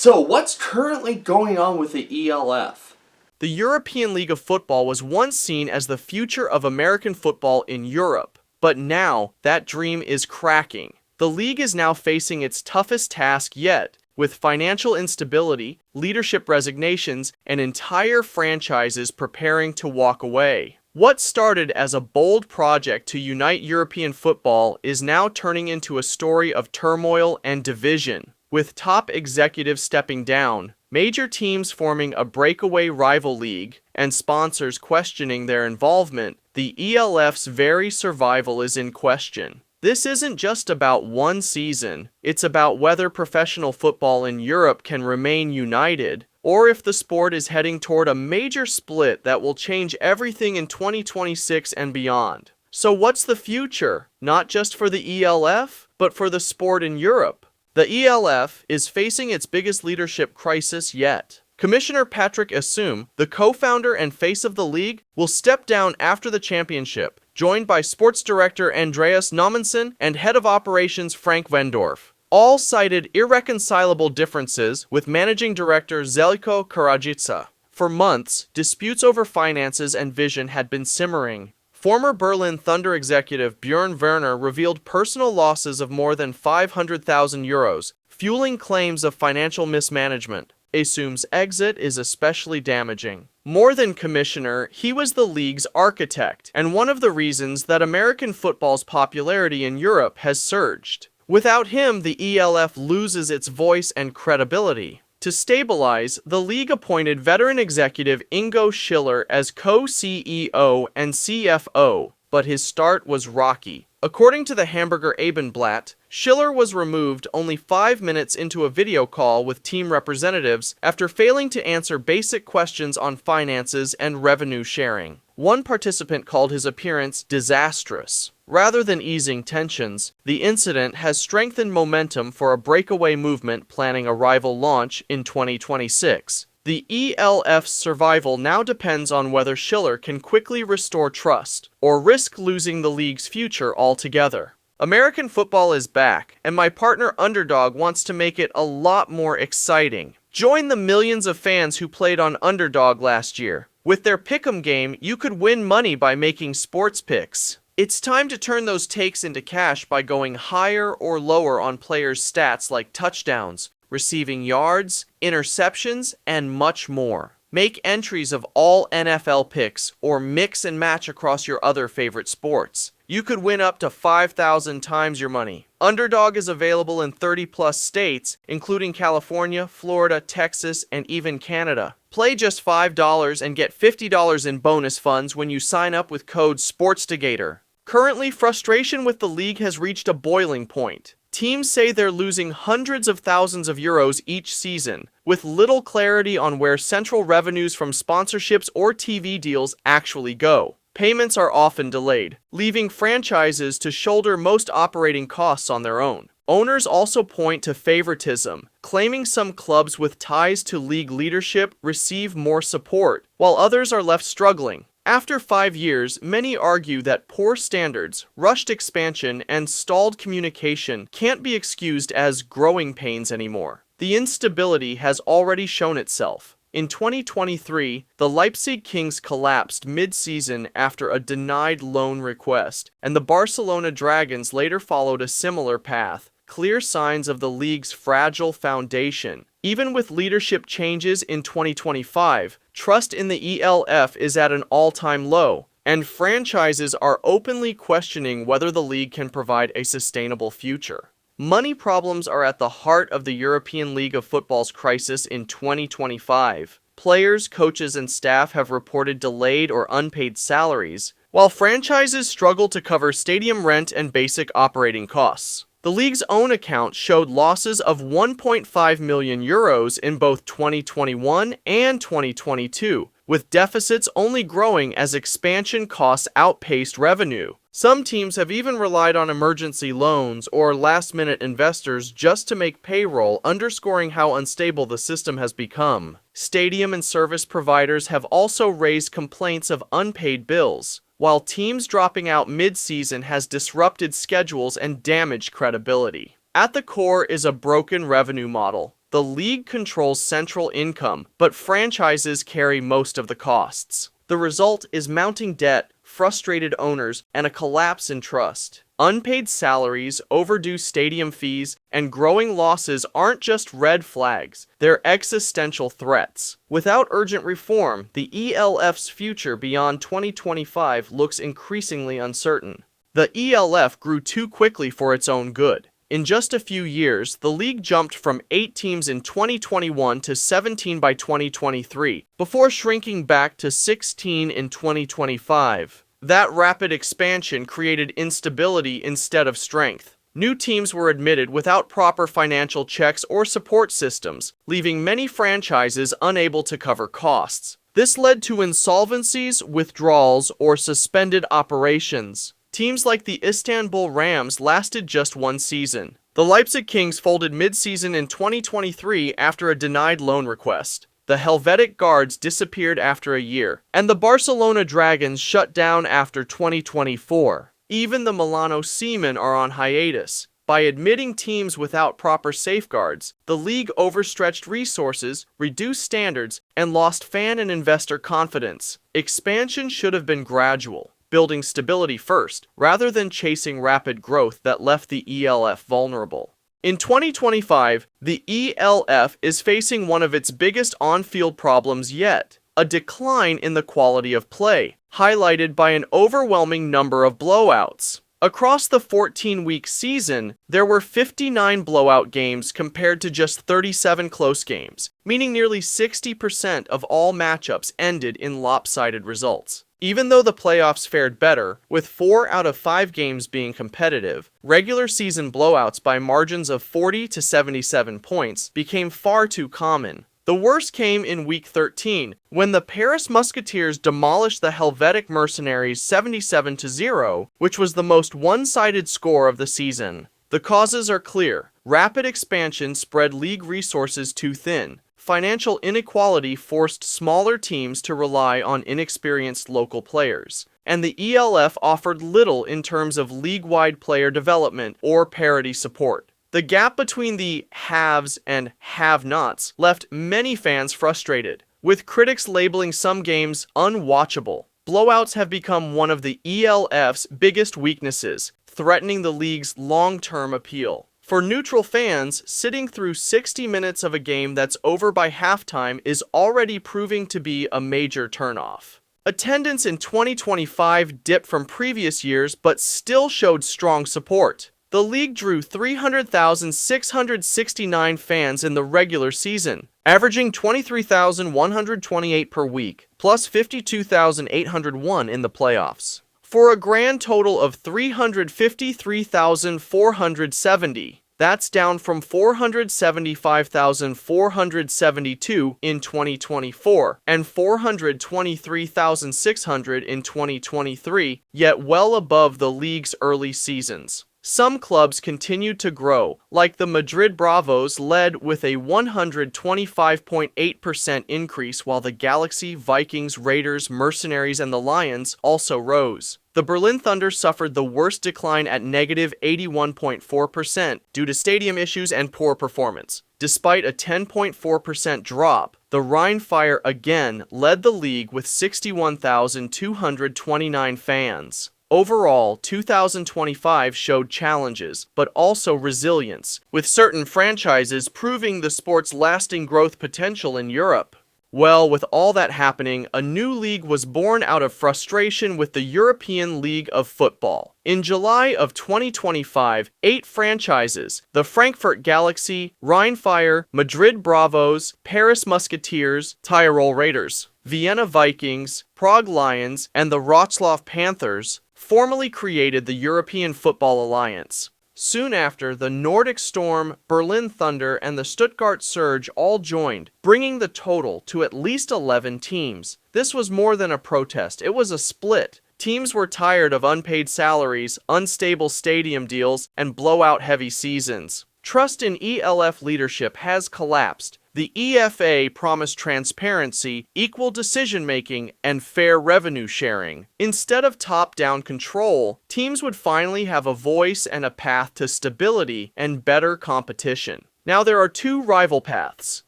So, what's currently going on with the ELF? The European League of Football was once seen as the future of American football in Europe, but now that dream is cracking. The league is now facing its toughest task yet, with financial instability, leadership resignations, and entire franchises preparing to walk away. What started as a bold project to unite European football is now turning into a story of turmoil and division. With top executives stepping down, major teams forming a breakaway rival league, and sponsors questioning their involvement, the ELF's very survival is in question. This isn't just about one season, it's about whether professional football in Europe can remain united, or if the sport is heading toward a major split that will change everything in 2026 and beyond. So what's the future? Not just for the ELF, but for the sport in Europe. The ELF is facing its biggest leadership crisis yet. Commissioner Patrick Assume, the co-founder and face of the league, will step down after the championship, joined by sports director Andreas Nommensen and head of operations Frank Wendorf. All cited irreconcilable differences with managing director Zeljko Karajica. For months, disputes over finances and vision had been simmering. Former Berlin Thunder executive Björn Werner revealed personal losses of more than 500,000 euros, fueling claims of financial mismanagement. Assume's exit is especially damaging. More than commissioner, he was the league's architect, and one of the reasons that American football's popularity in Europe has surged. Without him, the ELF loses its voice and credibility. To stabilize, the league appointed veteran executive Ingo Schiller as co-CEO and CFO, but his start was rocky. According to the Hamburger Abendblatt, Schiller was removed only 5 minutes into a video call with team representatives after failing to answer basic questions on finances and revenue sharing. One participant called his appearance disastrous. Rather than easing tensions, the incident has strengthened momentum for a breakaway movement planning a rival launch in 2026. The ELF's survival now depends on whether Schiller can quickly restore trust, or risk losing the league's future altogether. American football is back, and my partner Underdog wants to make it a lot more exciting. Join the millions of fans who played on Underdog last year. With their Pick'em game, you could win money by making sports picks. It's time to turn those takes into cash by going higher or lower on players' stats like touchdowns, receiving yards, interceptions, and much more. Make entries of all NFL picks or mix and match across your other favorite sports. You could win up to 5,000 times your money. Underdog is available in 30+ states, including California, Florida, Texas, and even Canada. Play just $5 and get $50 in bonus funds when you sign up with code SPORTSTOGATOR. Currently, frustration with the league has reached a boiling point. Teams say they're losing hundreds of thousands of euros each season, with little clarity on where central revenues from sponsorships or TV deals actually go. Payments are often delayed, leaving franchises to shoulder most operating costs on their own. Owners also point to favoritism, claiming some clubs with ties to league leadership receive more support, while others are left struggling. After 5 years, many argue that poor standards, rushed expansion, and stalled communication can't be excused as growing pains anymore. The instability has already shown itself. In 2023, the Leipzig Kings collapsed mid-season after a denied loan request, and the Barcelona Dragons later followed a similar path, clear signs of the league's fragile foundation. Even with leadership changes in 2025, trust in the ELF is at an all-time low, and franchises are openly questioning whether the league can provide a sustainable future. Money problems are at the heart of the European League of Football's crisis in 2025. Players, coaches, and staff have reported delayed or unpaid salaries, while franchises struggle to cover stadium rent and basic operating costs. The league's own account showed losses of 1.5 million euros in both 2021 and 2022, with deficits only growing as expansion costs outpaced revenue. Some teams have even relied on emergency loans or last-minute investors just to make payroll, underscoring how unstable the system has become. Stadium and service providers have also raised complaints of unpaid bills, while teams dropping out mid-season has disrupted schedules and damaged credibility. At the core is a broken revenue model. the league controls central income, but franchises carry most of the costs. The result is mounting debt, frustrated owners, and a collapse in trust. Unpaid salaries, overdue stadium fees, and growing losses aren't just red flags, they're existential threats. Without urgent reform, the ELF's future beyond 2025 looks increasingly uncertain. The ELF grew too quickly for its own good. In just a few years, the league jumped from 8 teams in 2021 to 17 by 2023, before shrinking back to 16 in 2025. That rapid expansion created instability instead of strength. New teams were admitted without proper financial checks or support systems, leaving many franchises unable to cover costs. This led to insolvencies, withdrawals, or suspended operations. Teams like the Istanbul Rams lasted just one season. The Leipzig Kings folded mid-season in 2023 after a denied loan request. The Helvetic Guards disappeared after a year, and the Barcelona Dragons shut down after 2024. Even the Milano Seamen are on hiatus. By admitting teams without proper safeguards, the league overstretched resources, reduced standards, and lost fan and investor confidence. Expansion should have been gradual, building stability first, rather than chasing rapid growth that left the ELF vulnerable. In 2025, the ELF is facing one of its biggest on-field problems yet, a decline in the quality of play, highlighted by an overwhelming number of blowouts. Across the 14-week season, there were 59 blowout games compared to just 37 close games, meaning nearly 60% of all matchups ended in lopsided results. Even though the playoffs fared better, with 4 out of 5 games being competitive, regular season blowouts by margins of 40 to 77 points became far too common. The worst came in Week 13, when the Paris Musketeers demolished the Helvetic Mercenaries 77-0, which was the most one-sided score of the season. The causes are clear. Rapid expansion spread league resources too thin. Financial inequality forced smaller teams to rely on inexperienced local players, and the ELF offered little in terms of league-wide player development or parity support. The gap between the haves and have-nots left many fans frustrated, with critics labeling some games unwatchable. Blowouts have become one of the ELF's biggest weaknesses, threatening the league's long-term appeal. For neutral fans, sitting through 60 minutes of a game that's over by halftime is already proving to be a major turnoff. Attendance in 2025 dipped from previous years but still showed strong support. The league drew 300,669 fans in the regular season, averaging 23,128 per week, plus 52,801 in the playoffs, for a grand total of 353,470. That's down from 475,472 in 2024 and 423,600 in 2023, yet well above the league's early seasons. Some clubs continued to grow, like the Madrid Bravos led with a 125.8% increase, while the Galaxy, Vikings, Raiders, Mercenaries, and the Lions also rose. The Berlin Thunder suffered the worst decline at negative 81.4% due to stadium issues and poor performance. Despite a 10.4% drop, the Rhine Fire again led the league with 61,229 fans. Overall, 2025 showed challenges, but also resilience, with certain franchises proving the sport's lasting growth potential in Europe. Well, with all that happening, a new league was born out of frustration with the European League of Football. In July of 2025, 8 franchises, the Frankfurt Galaxy, Rhine Fire, Madrid Bravos, Paris Musketeers, Tyrol Raiders, Vienna Vikings, Prague Lions, and the Wrocław Panthers, formally created the European Football Alliance. Soon after, the Nordic Storm, Berlin Thunder, and the Stuttgart Surge all joined, bringing the total to at least 11 teams. This was more than a protest, it was a split. Teams were tired of unpaid salaries, unstable stadium deals, and blowout-heavy seasons. Trust in ELF leadership has collapsed. The EFA promised transparency, equal decision-making, and fair revenue sharing. Instead of top-down control, teams would finally have a voice and a path to stability and better competition. Now there are two rival paths,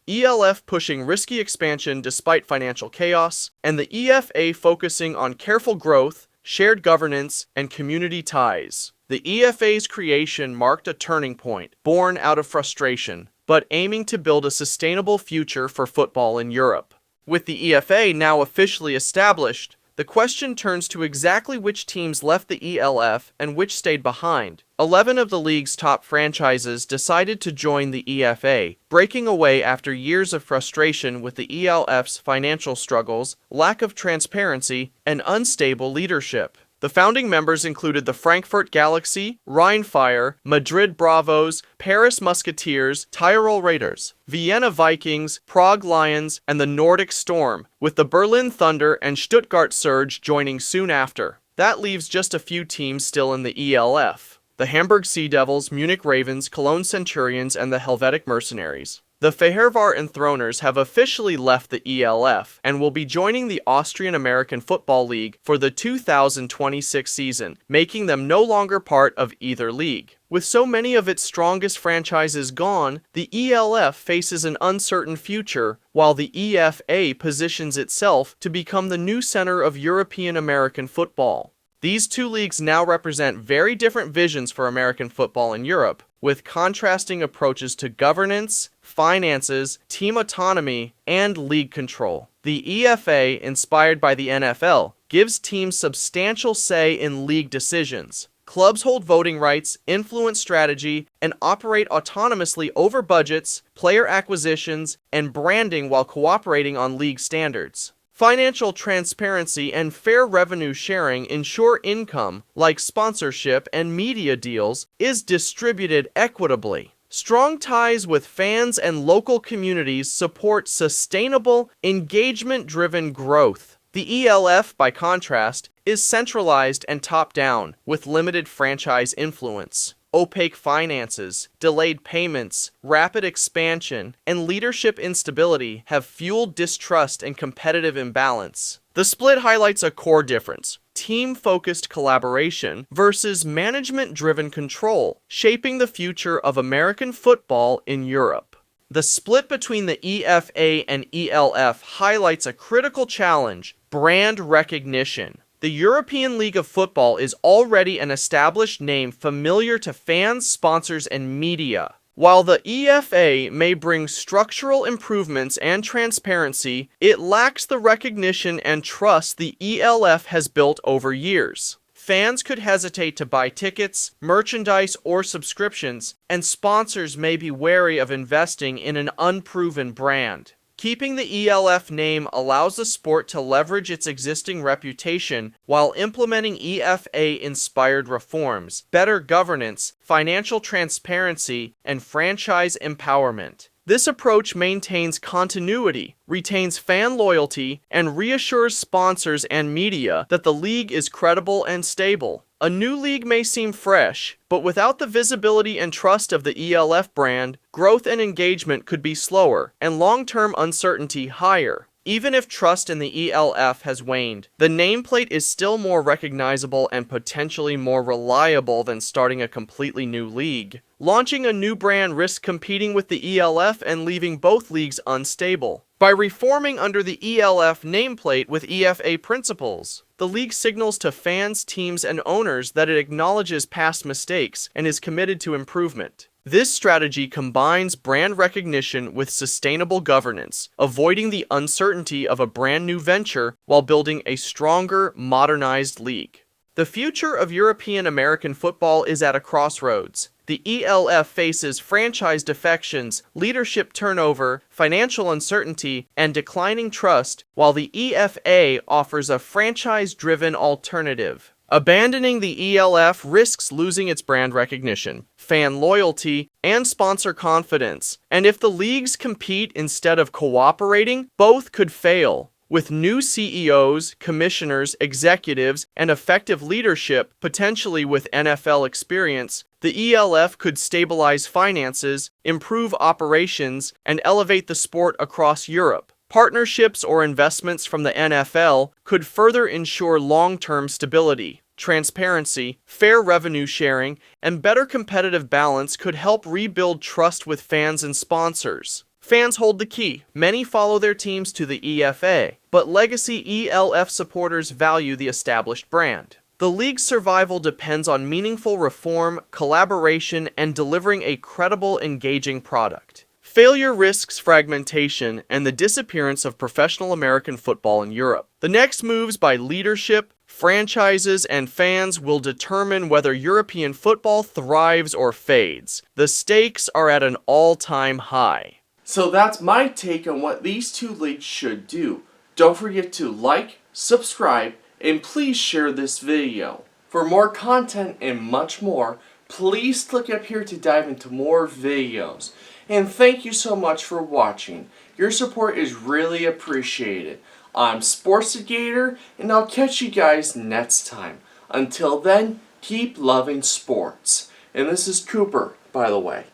ELF pushing risky expansion despite financial chaos, and the EFA focusing on careful growth, shared governance, and community ties. The EFA's creation marked a turning point, born out of frustration, but aiming to build a sustainable future for football in Europe. With the EFA now officially established, the question turns to exactly which teams left the ELF and which stayed behind. 11 of the league's top franchises decided to join the EFA, breaking away after years of frustration with the ELF's financial struggles, lack of transparency, and unstable leadership. The founding members included the Frankfurt Galaxy, Rhine Fire, Madrid Bravos, Paris Musketeers, Tyrol Raiders, Vienna Vikings, Prague Lions, and the Nordic Storm, with the Berlin Thunder and Stuttgart Surge joining soon after. That leaves just a few teams still in the ELF: the Hamburg Sea Devils, Munich Ravens, Cologne Centurions, and the Helvetic Mercenaries. The Fehérvár Enthroners have officially left the ELF and will be joining the Austrian American Football League for the 2026 season, making them no longer part of either league. With so many of its strongest franchises gone, the ELF faces an uncertain future, while the EFA positions itself to become the new center of European American football. These two leagues now represent very different visions for American football in Europe, with contrasting approaches to governance, finances, team autonomy, and league control. The EFA, inspired by the NFL, gives teams substantial say in league decisions. Clubs hold voting rights, influence strategy, and operate autonomously over budgets, player acquisitions, and branding while cooperating on league standards. Financial transparency and fair revenue sharing ensure income, like sponsorship and media deals, is distributed equitably. Strong ties with fans and local communities support sustainable, engagement-driven growth. The ELF, by contrast, is centralized and top-down, with limited franchise influence. Opaque finances, delayed payments, rapid expansion, and leadership instability have fueled distrust and competitive imbalance. The split highlights a core difference: team-focused collaboration versus management-driven control, shaping the future of American football in Europe. The split between the EFA and ELF highlights a critical challenge: brand recognition. The European League of Football is already an established name familiar to fans, sponsors, and media. While the EFA may bring structural improvements and transparency, it lacks the recognition and trust the ELF has built over years. Fans could hesitate to buy tickets, merchandise, or subscriptions, and sponsors may be wary of investing in an unproven brand. Keeping the ELF name allows the sport to leverage its existing reputation while implementing EFA-inspired reforms, better governance, financial transparency, and franchise empowerment. This approach maintains continuity, retains fan loyalty, and reassures sponsors and media that the league is credible and stable. A new league may seem fresh, but without the visibility and trust of the ELF brand, growth and engagement could be slower, and long-term uncertainty higher. Even if trust in the ELF has waned, the nameplate is still more recognizable and potentially more reliable than starting a completely new league. Launching a new brand risks competing with the ELF and leaving both leagues unstable. By reforming under the ELF nameplate with EFA principles, the league signals to fans, teams, and owners that it acknowledges past mistakes and is committed to improvement. This strategy combines brand recognition with sustainable governance, avoiding the uncertainty of a brand new venture while building a stronger, modernized league. The future of European American football is at a crossroads. The ELF faces franchise defections, leadership turnover, financial uncertainty, and declining trust, while the EFA offers a franchise-driven alternative. Abandoning the ELF risks losing its brand recognition, fan loyalty, and sponsor confidence, and if the leagues compete instead of cooperating, both could fail. With new CEOs, commissioners, executives, and effective leadership, potentially with NFL experience, the ELF could stabilize finances, improve operations, and elevate the sport across Europe. Partnerships or investments from the NFL could further ensure long-term stability. transparency, fair revenue sharing, and better competitive balance could help rebuild trust with fans and sponsors. Fans hold the key. Many follow their teams to the EFA, but legacy ELF supporters value the established brand. The league's survival depends on meaningful reform, collaboration, and delivering a credible, engaging product. Failure risks fragmentation and the disappearance of professional American football in Europe. The next moves by leadership, franchises, and fans will determine whether European football thrives or fades. The stakes are at an all-time high. So that's my take on what these two leagues should do. Don't forget to like, subscribe, and please share this video. For more content and much more, please click up here to dive into more videos. And thank you so much for watching. Your support is really appreciated. I'm SportsGator, and I'll catch you guys next time. Until then, keep loving sports. And this is Cooper, by the way.